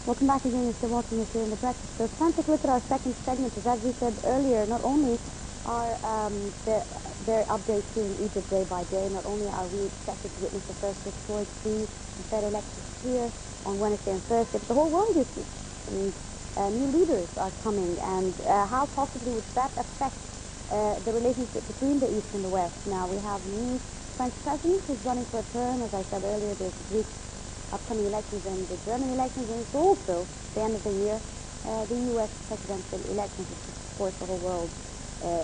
Welcome back again. You're still watching us here in the breakfast. So time to look at our second segment. As we said earlier, not only are their updates here in Egypt day by day, not only are we expected to witness the first historic free and fair elections here on Wednesday and Thursday, but the whole world is here. And new leaders are coming. And how possibly would that affect the relationship between the East and the West? Now, we have a new French president who's running for a term. As I said earlier, there's the Greek upcoming elections and the German elections, and it's also the end of the year, the U.S. presidential elections, which of course the whole world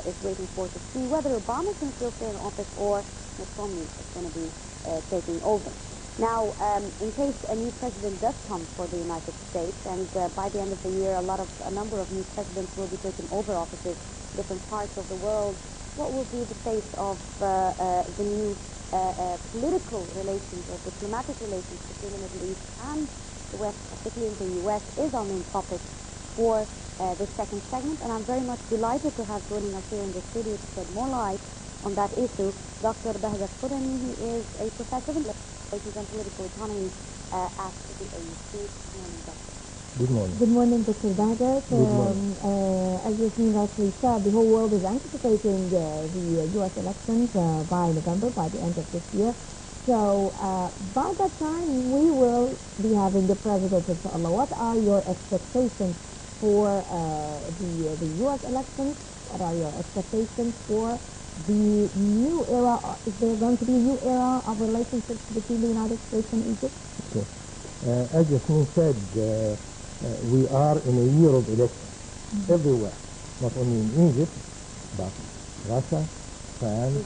is waiting for to see whether Obama is going to still stay in office or Mitt Romney is going to be taking over. Now, in case a new president does come for the United States, and by the end of the year a number of new presidents will be taking over offices in different parts of the world, what will be the face of the new political relations or diplomatic relations between the Middle East and the West, particularly in the U.S., is our main topic for this second segment. And I'm very much delighted to have joining us here in the studio to shed more light on that issue Dr. Bahjat Qurani. He is a professor of relations and political economy at the AUC. Good morning, Doctor. Good morning. Good morning, Dr. Bahjat. As Yasmin rightly said, the whole world is anticipating the U.S. elections by November, by the end of this year. So by that time, we will be having the president, inshallah. What are your expectations for the U.S. elections? What are your expectations for the new era? Is there going to be a new era of relationships between the United States and Egypt? Okay. As Yasmin said, we are in a year of elections everywhere, not only in Egypt, but Russia, France,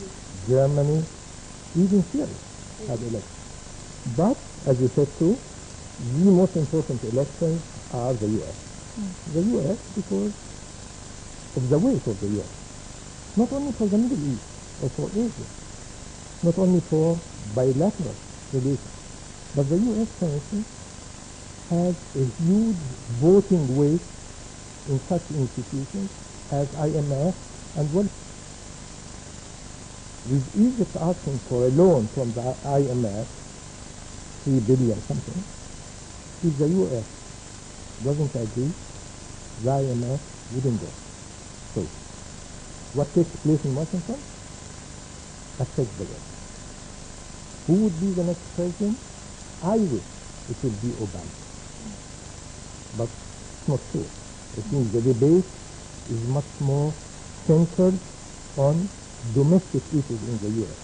Germany, even Syria had elections. But, as you said too, the most important elections are the U.S. The U.S. because of the weight of the U.S. Not only for the Middle East or for Asia, not only for bilateral relations, but the U.S., for instance, has a huge voting weight in such institutions as IMF and World. With Egypt asking for a loan from the IMF, $3 billion something, if the U.S. doesn't agree, the IMF wouldn't go. So, what takes place in Washington affects the West. Who would be the next president? I wish it would be Obama. But it's not so. I think the debate is much more centered on domestic issues in the U.S.,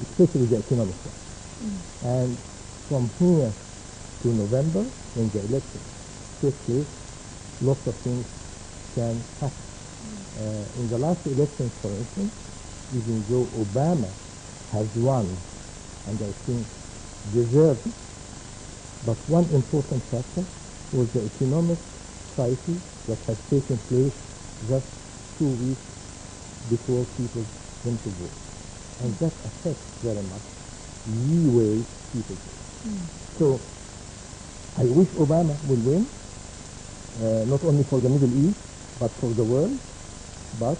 especially the economic one. And from here to November, when the elections take place, lots of things can happen. In the last elections, for instance, even though Obama has won, and I think deserved it, but one important factor was the economic crisis that has taken place just 2 weeks before people went to vote. And that affects very much the way people vote. So I wish Obama will win, not only for the Middle East, but for the world, but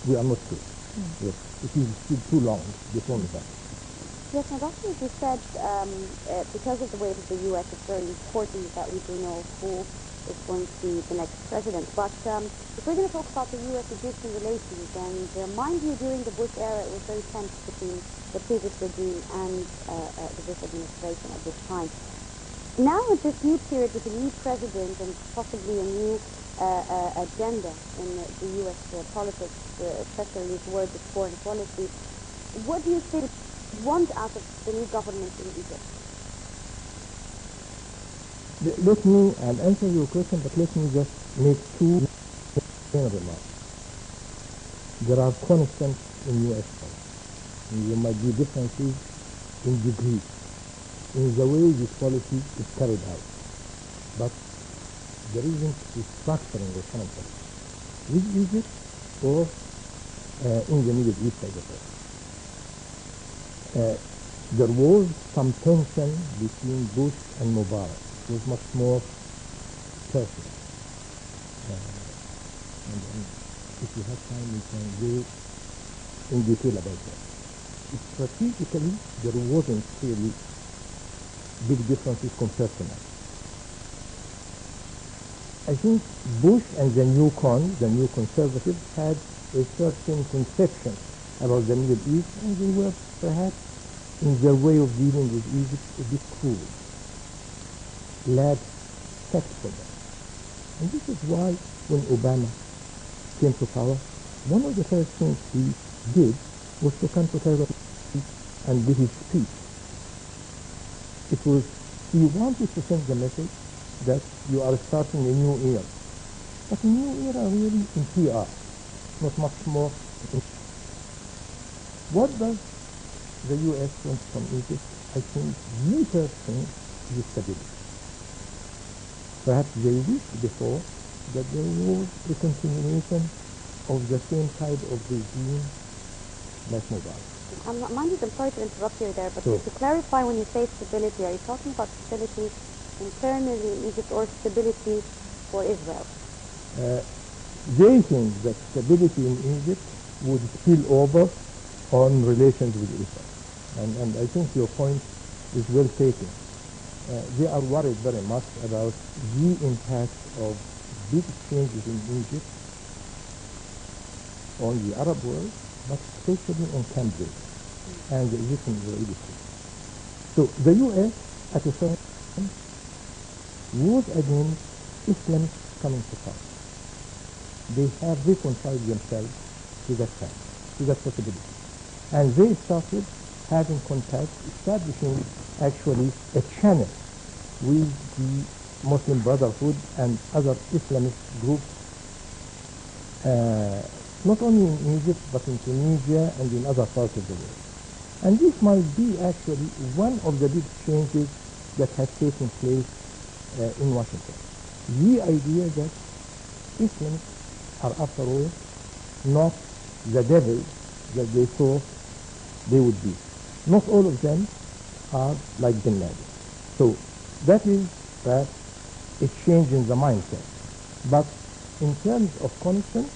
we are not sure. Yes, it is still too long before November. Yes, now, Doctor, as you said, because of the weight of the U.S., it's very important that we do know who is going to be the next president. But if we're going to talk about the U.S.-Egyptian relations, and mind you, during the Bush era, it was very tense between the previous regime and the Bush administration at this time. Now, with this new period, with a new president and possibly a new agenda in the U.S. Politics, especially towards its foreign policy, what do you think want out of the new government in Egypt? Let me, I'll answer your question, but let me just make two remarks. There are constants in U.S. policy. And there might be differences in degree, in the way this policy is carried out. But there isn't restructuring of foreign policy with Egypt or in the Middle East as a whole. There was some tension between Bush and Mubarak. It was much more personal. And if you have time, we can go in detail about that. Strategically, there wasn't really big differences compared to now. I think Bush and the new conservatives, had a certain conception about the Middle East, and they were perhaps, in their way of dealing with Egypt, a bit cruel, lacked tactfulness. And this is why when Obama came to power, one of the first things he did was to come to Cairo and give his speech. It was, he wanted to send the message that you are starting a new era. But a new era really in PR, not much more. What does the U.S. want from Egypt? I think the first thing is stability. Perhaps they wished before that there was a continuation of the same type of regime like Mubarak. I'm sorry to interrupt you there, but Sure. to clarify, when you say stability, are you talking about stability internally in Egypt or stability for Israel? They think that stability in Egypt would spill over on relations with Israel. And I think your point is well taken. They are worried very much about the impact of big changes in Egypt on the Arab world, but especially on Camp David and the Egyptian-Israeli state. So the U.S. at a certain time was against Islamists coming to power. They have reconciled themselves to that fact, to that possibility. And they started having contact, establishing actually a channel with the Muslim Brotherhood and other Islamist groups, not only in Egypt, but in Tunisia and in other parts of the world. And this might be actually one of the big changes that has taken place in Washington. The idea that Islamists are, after all, not the devil that they thought they would be. Not all of them are like Bin Laden. So that is perhaps a change in the mindset. But in terms of conscience,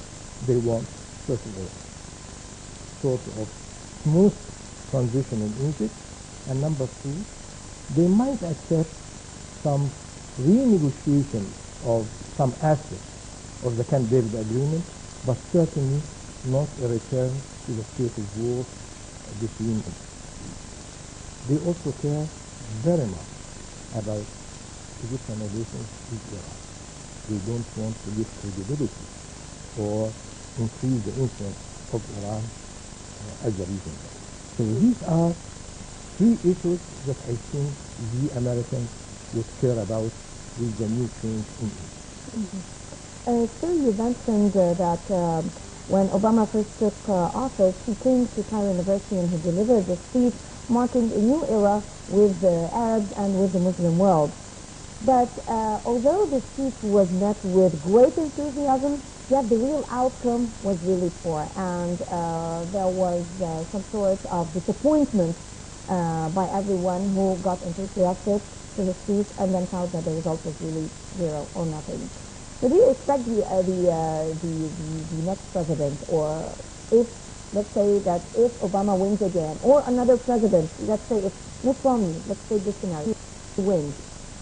they want, first of all, sort of smooth transition in Egypt, and number two, they might accept some renegotiation of some aspects of the Camp David agreement, but certainly not a return to the state of war between them. They also care very much about Egyptian relations with Iran. They don't want to give credibility or increase the influence of Iran as a reason. So these are three issues that I think the Americans would care about with the new change in Egypt. Sir, you mentioned that when Obama first took office, he came to Cairo University and he delivered a speech marking a new era with the Arabs and with the Muslim world. But although the speech was met with great enthusiasm, yet the real outcome was really poor, and there was some sort of disappointment by everyone who got enthusiastic to the speech and then found that the result was really zero or nothing. So do you expect the next president, or if, let's say that if Obama wins again, or another president, let's say if Mitt Romney, let's say this scenario, wins,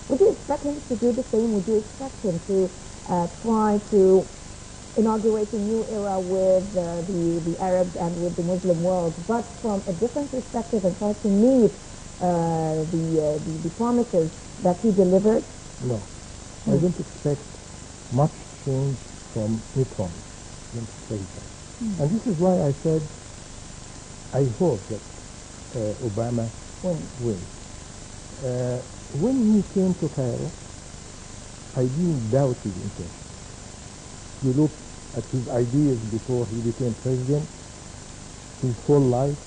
would you expect him to do the same? Would you expect him to try to inaugurate a new era with the Arabs and with the Muslim world, but from a different perspective, and try to meet the promises that he delivered? No, I don't expect much change from Mitt Romney. I don't expect that. And this is why I said I hope that Obama wins. When he came to Cairo, I didn't doubt his intention. You look at his ideas before he became president, his whole life,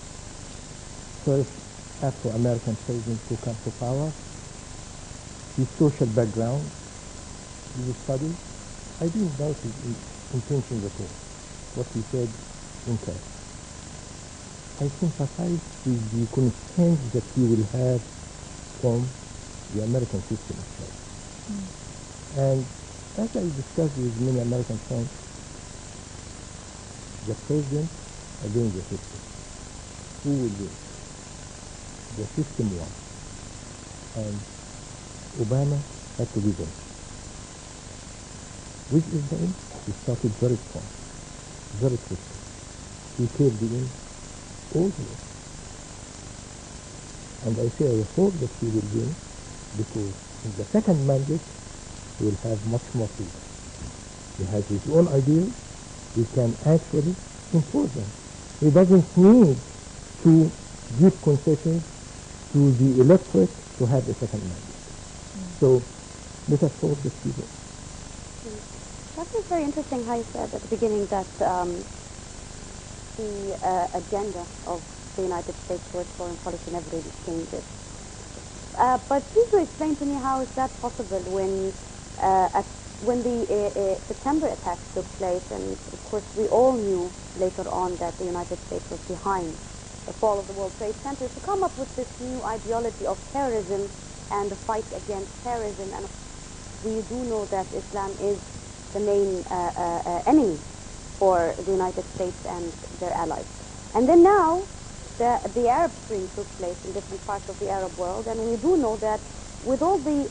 first Afro-American president to come to power, his social background, his studies. I didn't doubt his intentions at all, what he said in Cairo. I sympathize with the constraints that he will have from the American system itself. And as I discussed with many American friends, the president against the system. Who will win? The system won. And Obama had to give in. With Israel, we started very strong, very quickly. We caved in all the way. And I say I hope that he will win, because in the second mandate, he will have much more freedom. He has his own ideals. He can actually impose them. He doesn't need to give concessions to the electorate to have a second mandate. So let us hope that he will. That was very interesting how you said at the beginning that the agenda of the United States towards foreign policy never really changes. But please do explain to me how is that possible when the September attacks took place, and of course we all knew later on that the United States was behind the fall of the World Trade Center, to come up with this new ideology of terrorism and the fight against terrorism. And we do know that Islam is the main enemy for the United States and their allies. And then now the Arab Spring took place in different parts of the Arab world, and we do know that with all the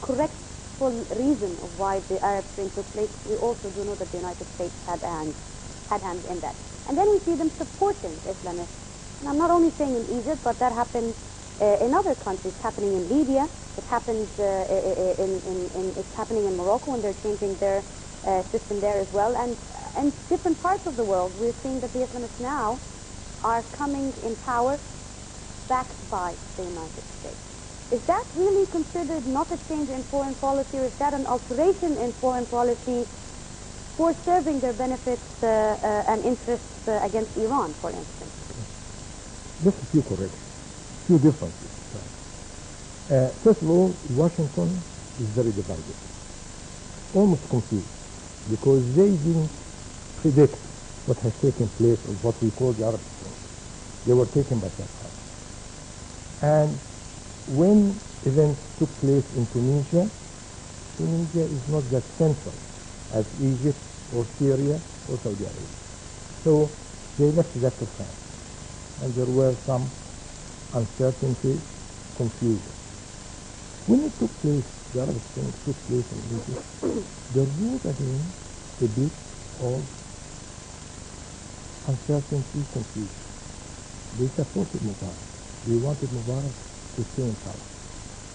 correct full reason of why the Arab Spring took place, we also do know that the United States had hands in that. And then we see them supporting Islamists. And I'm not only saying in Egypt, but that happens in other countries. It's happening in Libya. It happens it's happening in Morocco, and they're changing their system there as well. And different parts of the world, we're seeing that the Islamists now are coming in power backed by the United States. Is that really considered not a change in foreign policy, or is that an alteration in foreign policy for serving their benefits and interests against Iran, for instance? Just a few corrections, few differences. First of all, Washington is very divided, almost confused, because they didn't predict what has taken place, or what we call the Arab Spring. They were taken by surprise. And when events took place in Tunisia, Tunisia is not that central as Egypt or Syria or Saudi Arabia. So they left that to France. And there were some uncertainty, confusion. When it took place, the Arab Spring took place in Egypt, there was again a bit of uncertainty, confusion. They supported Mubarak. They wanted Mubarak to stay in power.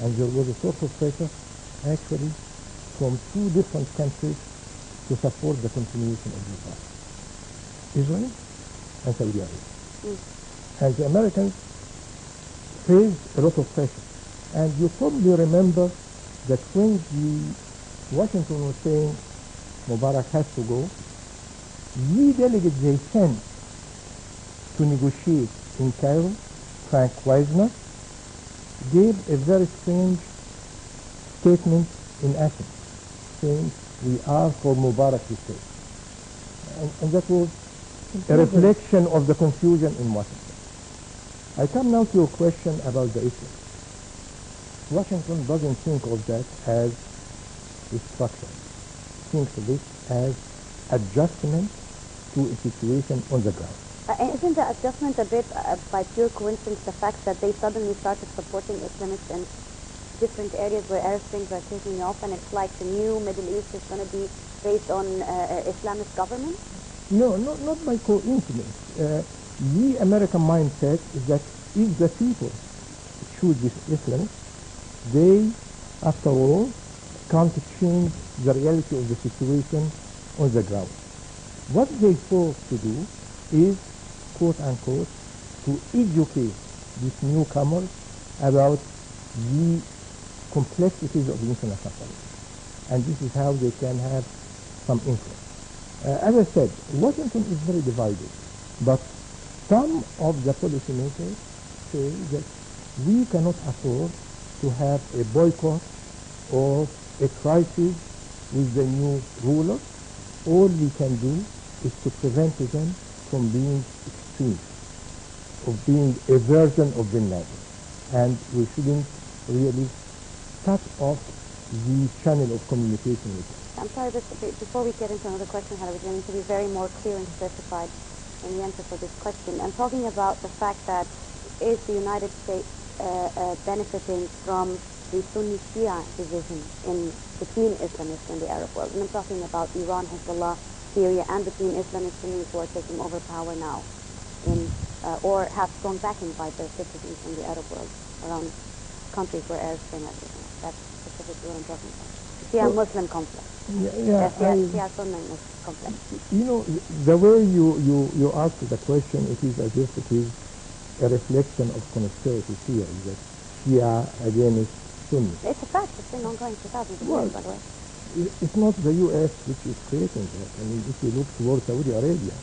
And there was a sort of pressure, actually, from two different countries to support the continuation of Mubarak: Israel and Saudi Arabia. And the Americans faced a lot of pressure. And you probably remember that when Washington was saying Mubarak has to go, the delegates they sent to negotiate in Cairo, Frank Wisner, gave a very strange statement in Athens, saying, "We are for Mubarak to stay." And that was a reflection of the confusion in Washington. I come now to your question about the issue. Washington doesn't think of that as destruction. Thinks of it as adjustment to a situation on the ground. Isn't the adjustment a bit by pure coincidence, the fact that they suddenly started supporting Islamists in different areas where Arab Springs are taking off, and it's like the new Middle East is going to be based on Islamist government? No, not by coincidence. The American mindset is that if the people choose this Islamists, they, after all, can't change the reality of the situation on the ground. What they thought to do is, quote unquote, to educate these newcomers about the complexities of international politics. And this is how they can have some influence. As I said, Washington is very divided, but some of the policymakers say that we cannot afford to have a boycott or a crisis with the new ruler. All we can do is to prevent them from being extreme, of being a version of Bin Laden. And we shouldn't really cut off the channel of communication with them. I'm sorry, but before we get into another question, Halabi, I need to be very more clear and specified in the answer for this question. I'm talking about the fact that is the United States benefiting from the Sunni-Shia division between Islamists and the Arab world. And I'm talking about Iran, Hezbollah, Syria, and between Islamist Sunnis who are taking over power now, or have strong backing by their citizens in the Arab world around countries where Arabs claim everything. That's specifically what I'm talking about. Shia-Muslim conflict. Shia-Sunni conflict. You know, the way you ask the question, it is as if it is a reflection of conspiracy theory that Shia against Sunni. It's a fact. It's been ongoing for thousands of years, by the way. It's not the U.S. which is creating that. I mean, if you look towards Saudi Arabia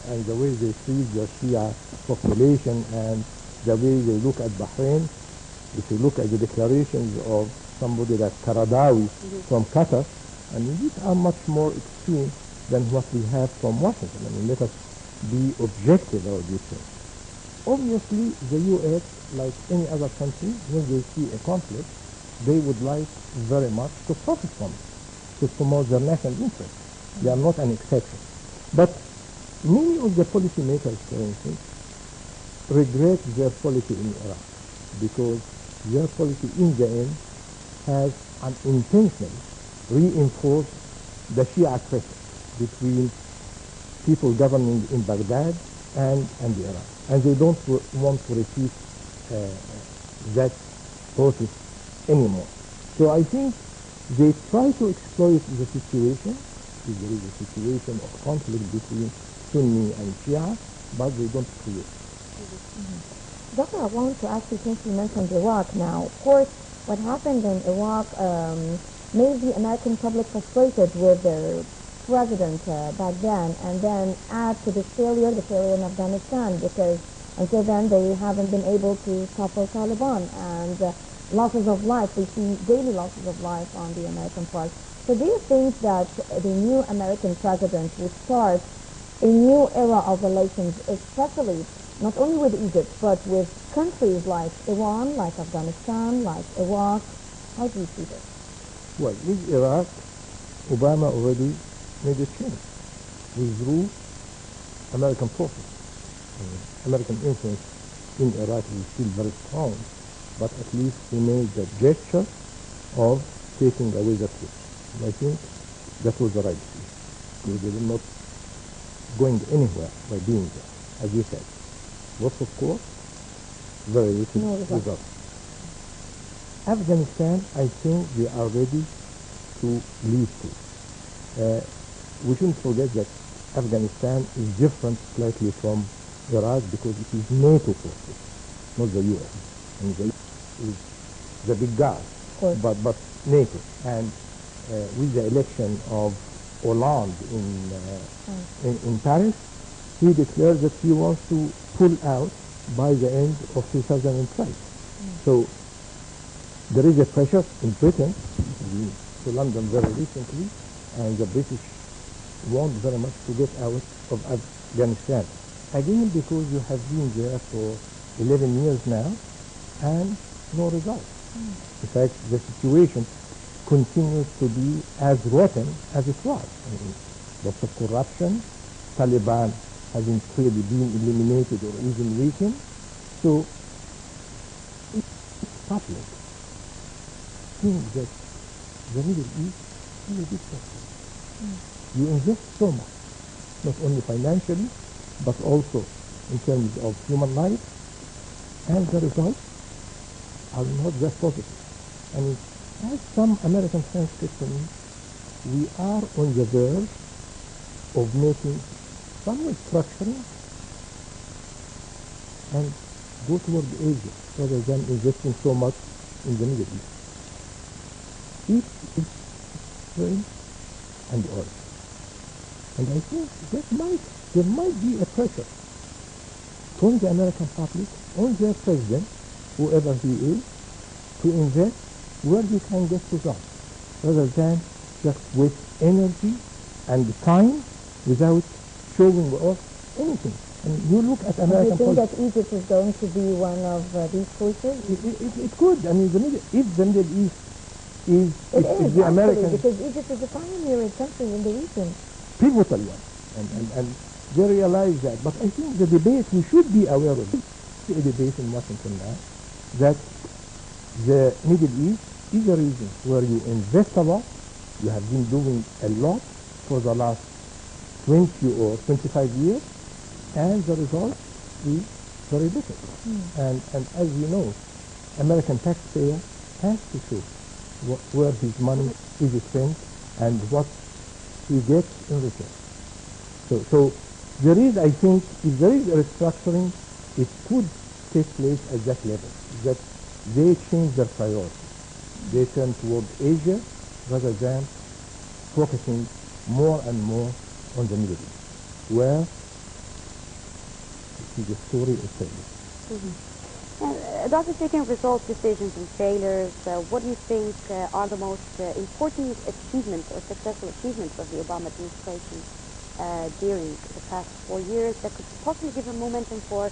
and the way they treat the Shia population and the way they look at Bahrain, if you look at the declarations of somebody like Karadawi from Qatar, I mean, these are much more extreme than what we have from Washington. I mean, let us be objective about these things. Obviously, the U.S., like any other country, when they see a conflict, they would like very much to profit from it, to promote their national interest. They are not an exception. But many of the policymakers, for instance, regret their policy in Iraq because their policy in the end has unintentionally reinforced the Shia crisis between people governing in Baghdad and Iran. And they don't want to repeat that process anymore. So I think they try to exploit the situation, if there is a situation of conflict between Sunni and Shia, but they don't create. Doctor, I want to ask you, since you mentioned Iraq now, of course, what happened in Iraq made the American public frustrated with their president back then add to the failure in Afghanistan, because until then they haven't been able to topple Taliban, and losses of life, we see daily losses of life on the American part. So do you think that the new American president would start a new era of relations, especially not only with Egypt, but with countries like Iran, like Afghanistan, like Iraq? How do you see this? Well, with Iraq, Obama already made a change. Withdrew American forces. American influence in Iraq is still very strong, but at least he made the gesture of taking away the troops. And I think that was the right decision, because they were not going anywhere by being there, as you said. Lots of course, very little results. Afghanistan, I think they are ready to lead to. We shouldn't forget that Afghanistan is different slightly from Iraq because it is NATO forces, not the U.S. And the U.S. is the big guy, but NATO. And with the election of Hollande in Paris, he declared that he wants to pull out by the end of 2012. So there is a pressure in Britain, to London very recently, and the British want very much to get out of Afghanistan. Again, because you have been there for 11 years now, and no result. In fact, the situation continues to be as rotten as it was. I mean, lots of corruption, Taliban hasn't really been eliminated or even weakened. So, it's public think that the Middle East is a big country. You invest so much, not only financially, but also in terms of human life, and the results are not that positive. I mean, as some American friends said to me, we are on the verge of making some restructuring and go toward Asia rather than investing so much in the Middle East. It is oil and oil. And I think there might be a pressure from the American public on their president, whoever he is, to invest where he can get results, rather than just waste energy and time without showing off anything. And you look at American Do you think that Egypt is going to be one of these choices? It could. I mean, if the Middle East is the American... because Egypt is a pioneering country in the region. Pivotal one. And they realize that. But I think the debate, we should be aware of it. A debate in Washington now that the Middle East is a region where you invest a lot. You have been doing a lot for the last 20 or 25 years, and the result is very little. And as you know, American taxpayer has to show where his money is spent and what he gets in return. So there is, I think, if there is a restructuring, it could take place at that level, that they change their priorities. They turn toward Asia rather than focusing more and more on the Middle East, where the story is telling. Dr. Taking results, decisions, and failures, what do you think are the most important achievements or successful achievements of the Obama administration during the past 4 years that could possibly give a momentum for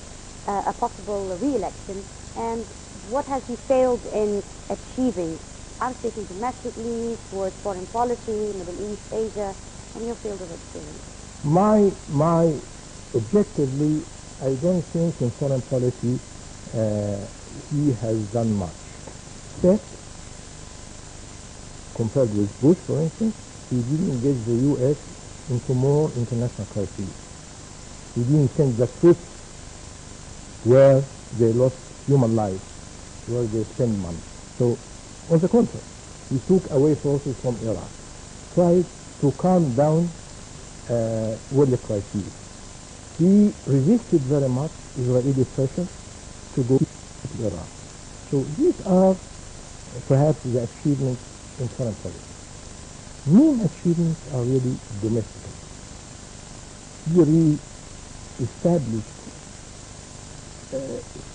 a possible re-election? And what has he failed in achieving? I'm speaking domestically, towards foreign policy, Middle East, Asia, and your field of experience. My objectively, I don't think in foreign policy he has done much. Except, compared with Bush, for instance, he didn't get the U.S. into more international crises. He didn't send the troops where they lost human lives, where they spend money. So, on the contrary, he took away forces from Iraq, tried to calm down world crises. He resisted very much Israeli pressure to go to Iraq. So these are perhaps the achievements in foreign policy. Main achievements are really domestic. He re-established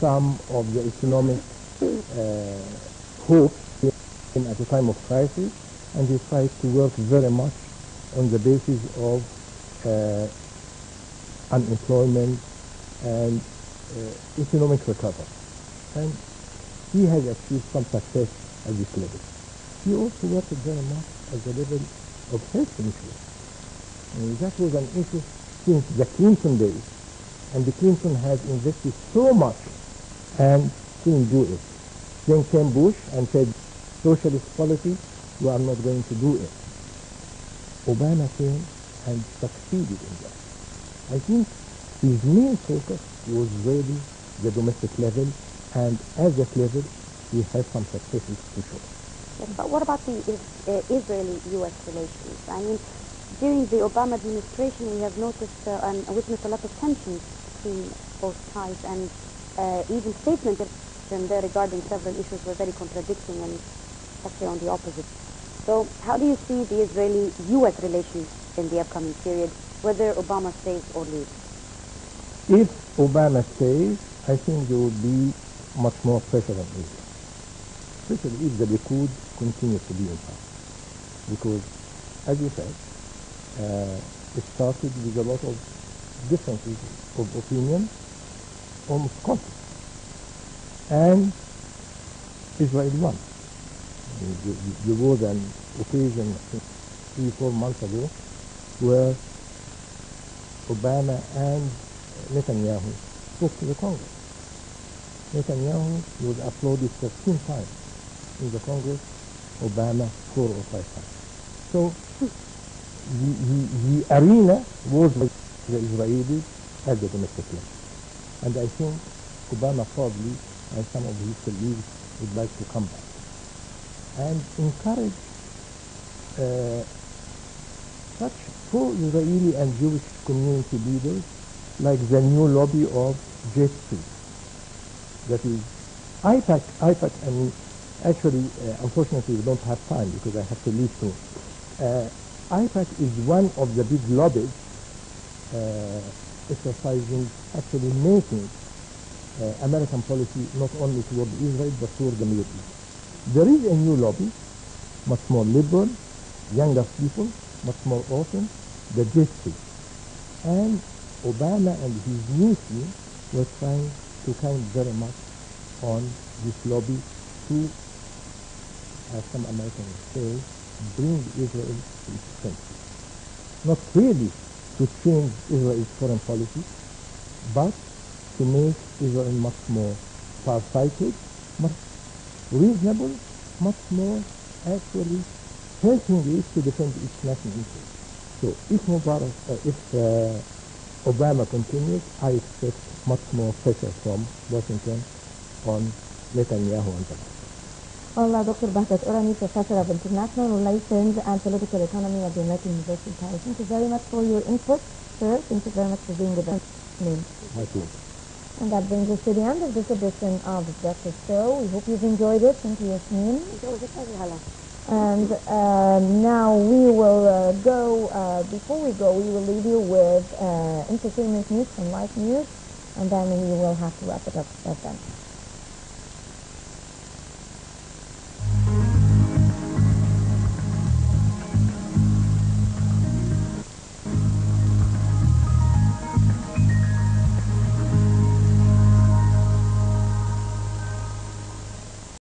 some of the economic hopes at a time of crisis, and he tried to work very much on the basis of unemployment and economic recovery. And he has achieved some success at this level. He also worked very much at the level of health insurance. And that was an issue since the Clinton days. And the Clinton has invested so much and couldn't do it. Then came Bush and said, socialist policy, we are not going to do it. Obama came and succeeded in that. I think his main focus was really the domestic level, and at that level, he has some successes to show. Yes, but what about the Israeli-U.S. relations? I mean, during the Obama administration, we have noticed and witnessed a lot of tensions between both sides, and even statements from there regarding several issues were very contradicting and actually on the opposite. So how do you see the Israeli-U.S. relations in the upcoming period, whether Obama stays or leaves? If Obama stays, I think there will be much more pressure on Israel, especially if the Likud continues to be in power. Because, as you said, it started with a lot of differences of opinion, almost conflict. And Israel won. There was an occasion, I think, 3-4 months ago, where Obama and Netanyahu spoke to the Congress. Netanyahu was applauded 13 times in the Congress, Obama 4 or 5 times. So the arena was with the Israelis at the domestic level. And I think Obama probably and some of his colleagues would like to come back and encourage such pro-Israeli and Jewish community leaders like the new lobby of J2. That is, IPAC, I mean, actually, unfortunately, we don't have time because I have to leave soon. IPAC is one of the big lobbies exercising, actually making American policy not only toward Israel but toward the Middle East. There is a new lobby, much more liberal, younger people, much more open, the J2. And Obama and his new team were trying to count very much on this lobby to, as some Americans say, bring Israel to its senses. Not really to change Israel's foreign policy, but to make Israel much more far-sighted, much reasonable, much more actually helping each to defend its national interest. So if Obama continues, I expect much more pressure from Washington on Netanyahu and Trump. Well, Dr. Bahdat Urani, Professor of International Relations and Political Economy at the American University of Paris. Thank you very much for your input, sir. Thank you very much for being with us. My pleasure. And that brings us to the end of this edition of The Breakfast Show. We hope you've enjoyed it. Thank you, Yasmin. And now we will before we go, we will leave you with entertainment news from Live News, and then we will have to wrap it up then.